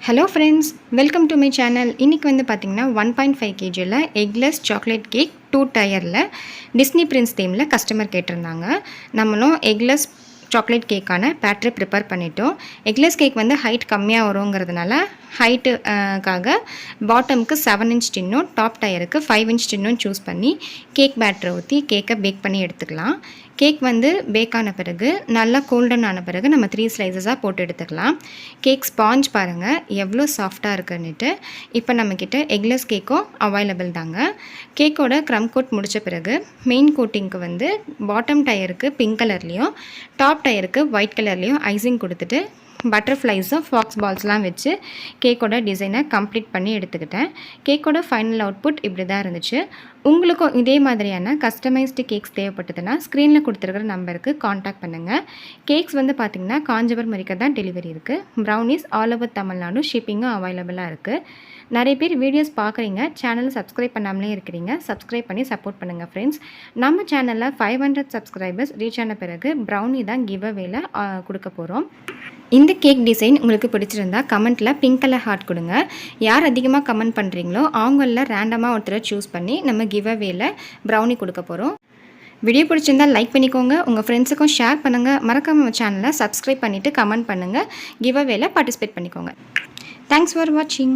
Hello friends, welcome to my channel. இன்றைக்கி வந்து பார்த்திங்கன்னா 1.5 kgயில் எக்லெஸ் சாக்லேட் கேக் 2 டயரில் டிஸ்னி பிரின்ஸ் தீமில் கஸ்டமர் கேட்டிருந்தாங்க. நம்மளும் எக்லெஸ் சாக்லேட் கேக்கான பேட்டரி ப்ரிப்பேர் பண்ணிட்டோம். எக்லெஸ் கேக் வந்து ஹைட் கம்மியாக வருங்கிறதுனால ஹைட்டுக்காக பாட்டமுக்கு 7 inch டின்னும் டாப் டயருக்கு 5 inch டின்னும் சூஸ் பண்ணி கேக் பேட்டரை ஊற்றி கேக்கை பேக் பண்ணி எடுத்துக்கலாம். கேக் வந்து பேக் ஆன பிறகு நல்லா கோல்டன் ஆன பிறகு நம்ம 3 ஸ்லைசஸாக போட்டு எடுத்துக்கலாம். கேக் ஸ்பாஞ்ச் பாருங்கள் எவ்வளோ சாஃப்டாக இருக்குன்னுட்டு. இப்போ நம்மக்கிட்ட எக்லெஸ் கேக்கும் அவைலபிள் தாங்க. கேக்கோட க்ரம் கோட் முடித்த பிறகு மெயின் கோட்டிங்க்கு வந்து பாட்டம் டயருக்கு பிங்க் கலர்லேயும் டாப் டயருக்கு ஒயிட் கலர்லேயும் ஐசிங் கொடுத்துட்டு பட்டர்ஃப்ளைஸும் ஃபாக்ஸ் பால்ஸ்லாம் வச்சு கேக்கோட டிசைனை கம்ப்ளீட் பண்ணி எடுத்துக்கிட்டேன். கேக்கோட ஃபைனல் அவுட்புட் இப்படி தான் இருந்துச்சு. உங்களுக்கும் இதே மாதிரியான கஸ்டமைஸ்டு கேக்ஸ் தேவைப்பட்டதுன்னா ஸ்க்ரீனில் கொடுத்துருக்கிற நம்பருக்கு காண்டாக்ட் பண்ணுங்கள். கேக்ஸ் வந்து பார்த்திங்கன்னா காஞ்சிபுரம் வரைக்கும் தான் டெலிவரி இருக்குது. ப்ரௌனிஸ் ஆல் ஓவர் தமிழ்நாடு ஷிப்பிங்கும் அவைலபிளாக இருக்குது. நிறைய பேர் வீடியோஸ் பார்க்குறீங்க, சேனலை சப்ஸ்கிரைப் பண்ணாமலே இருக்கிறீங்க. சப்ஸ்கிரைப் பண்ணி சப்போர்ட் பண்ணுங்கள் ஃப்ரெண்ட்ஸ். நம்ம சேனலில் 500 சப்ஸ்கிரைபர்ஸ் ரீச் ஆன பிறகு ப்ரௌனி தான் கிவ் அவேல கொடுக்க போகிறோம். இந்த கேக் டிசைன் உங்களுக்கு பிடிச்சிருந்தா கமெண்ட்டில் பிங்க் கலர் ஹார்ட் கொடுங்க. யார் அதிகமாக கமெண்ட் பண்ணுறீங்களோ அவங்களில் ரேண்டமாக ஒருத்தரை சூஸ் பண்ணி நம்ம கிவ் அவேல ப்ரௌனி கொடுக்க போகிறோம். வீடியோ பிடிச்சிருந்தால் லைக் பண்ணிக்கோங்க, உங்கள் ஃப்ரெண்ட்ஸுக்கும் ஷேர் பண்ணுங்கள். மறக்காம நம்ம சேனலை சப்ஸ்கிரைப் பண்ணிவிட்டு கமெண்ட் பண்ணுங்கள். கிவ் அவேல பார்ட்டிசிபேட் பண்ணிக்கோங்க. தேங்க்ஸ் ஃபார் வாட்சிங்.